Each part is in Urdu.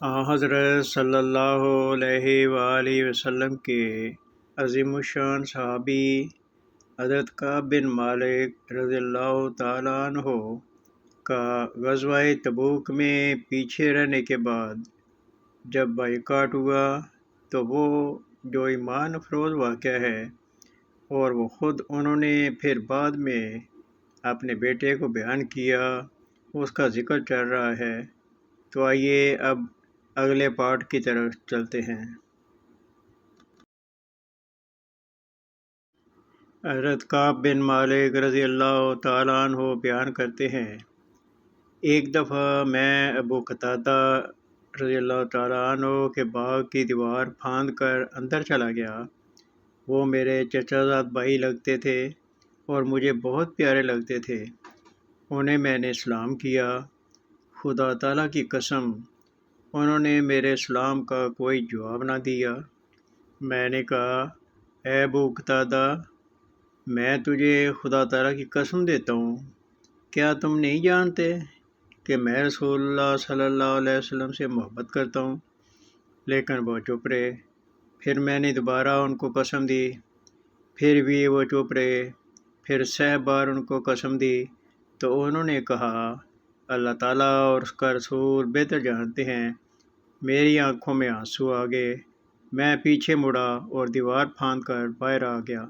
حضرت صلی اللہ علیہ وآلہ وسلم کے عظیم الشان صحابی حضرت کعب بن مالک رضی اللہ تعالیٰ عنہ کا غزوہ تبوک میں پیچھے رہنے کے بعد جب بائیکاٹ ہوا تو وہ جو ایمان افروز واقعہ ہے اور وہ خود انہوں نے پھر بعد میں اپنے بیٹے کو بیان کیا، اس کا ذکر چل رہا ہے۔ تو آئیے اب اگلے پارٹ کی طرف چلتے ہیں۔ حضرت کعب بن مالک رضی اللہ تعالیٰ عنہ بیان کرتے ہیں، ایک دفعہ میں ابو قتادہ رضی اللہ تعالیٰ عنہ کے باغ کی دیوار پھاند کر اندر چلا گیا۔ وہ میرے چچا زاد بھائی لگتے تھے اور مجھے بہت پیارے لگتے تھے۔ انہیں میں نے سلام کیا۔ خدا تعالیٰ کی قسم، انہوں نے میرے سلام کا کوئی جواب نہ دیا۔ میں نے کہا، اے ابو قتادہ، میں تجھے خدا تعالیٰ کی قسم دیتا ہوں، کیا تم نہیں جانتے کہ میں رسول اللہ صلی اللہ علیہ وسلم سے محبت کرتا ہوں؟ لیکن وہ چپ رہے۔ پھر میں نے دوبارہ ان کو قسم دی، پھر بھی وہ چپ رہے۔ پھر 6 بار ان کو قسم دی تو انہوں نے کہا، اللہ تعالیٰ اور اس کا رسول بہتر جانتے ہیں۔ میری آنکھوں میں آنسو آ گئے۔ میں پیچھے مڑا اور دیوار پھاند کر باہر آ گیا۔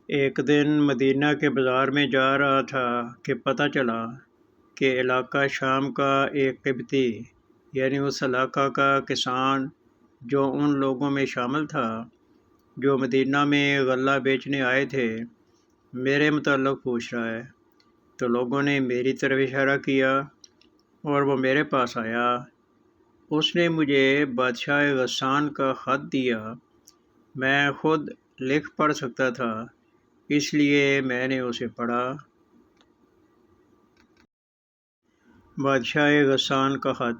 ایک دن مدینہ کے بازار میں جا رہا تھا کہ پتہ چلا کہ علاقہ شام کا ایک قبطی، یعنی اس علاقہ کا کسان جو ان لوگوں میں شامل تھا جو مدینہ میں غلہ بیچنے آئے تھے، میرے متعلق پوچھ رہا ہے۔ تو لوگوں نے میری طرف اشارہ کیا اور وہ میرے پاس آیا۔ اس نے مجھے بادشاہ غسان کا خط دیا۔ میں خود لکھ پڑھ سکتا تھا، اس لیے میں نے اسے پڑھا۔ بادشاہ غسان کا خط،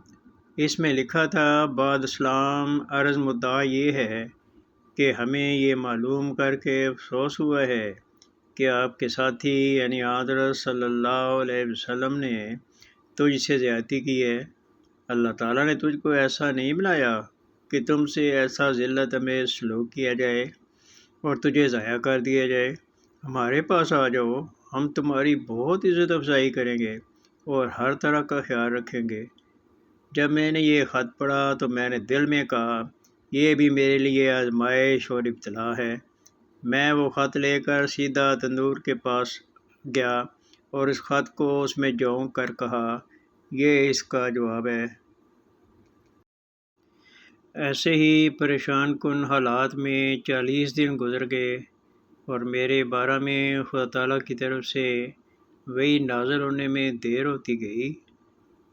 اس میں لکھا تھا، بعد اسلام عرض مدعا یہ ہے کہ ہمیں یہ معلوم کر کے افسوس ہوا ہے کہ آپ کے ساتھی یعنی حضرت صلی اللہ علیہ وسلم نے تجھ سے زیادتی کی ہے۔ اللہ تعالیٰ نے تجھ کو ایسا نہیں بنایا کہ تم سے ایسا ذلت امیز سلوک کیا جائے اور تجھے ضائع کر دیا جائے۔ ہمارے پاس آ جاؤ، ہم تمہاری بہت عزت افزائی کریں گے اور ہر طرح کا خیال رکھیں گے۔ جب میں نے یہ خط پڑھا تو میں نے دل میں کہا، یہ بھی میرے لیے آزمائش اور ابتلا ہے۔ میں وہ خط لے کر سیدھا تندور کے پاس گیا اور اس خط کو اس میں جھونک کر کہا، یہ اس کا جواب ہے۔ ایسے ہی پریشان کن حالات میں 40 دن گزر گئے اور میرے بارے میں خدا تعالیٰ کی طرف سے وحی نازل ہونے میں دیر ہوتی گئی۔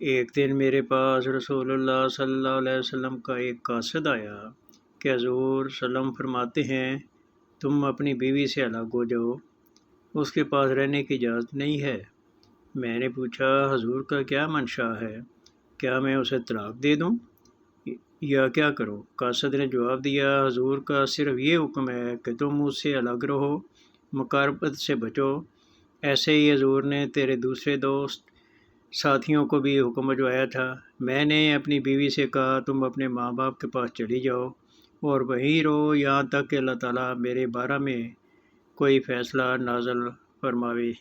ایک دن میرے پاس رسول اللہ صلی اللہ علیہ وسلم کا ایک قاصد آیا کہ حضور سلم فرماتے ہیں، تم اپنی بیوی سے الگ ہو جاؤ، اس کے پاس رہنے کی اجازت نہیں ہے۔ میں نے پوچھا، حضور کا کیا منشا ہے؟ کیا میں اسے طلاق دے دوں یا کیا کروں؟ قاصد نے جواب دیا، حضور کا صرف یہ حکم ہے کہ تم اس سے الگ رہو، مقاربت سے بچو۔ ایسے ہی حضور نے تیرے دوسرے دوست ساتھیوں کو بھی حکم بھجوایا تھا۔ میں نے اپنی بیوی سے کہا، تم اپنے ماں باپ کے پاس چلی جاؤ اور وہیں رہو یہاں تک کہ اللہ تعالیٰ میرے بارے میں کوئی فیصلہ نازل فرماوے۔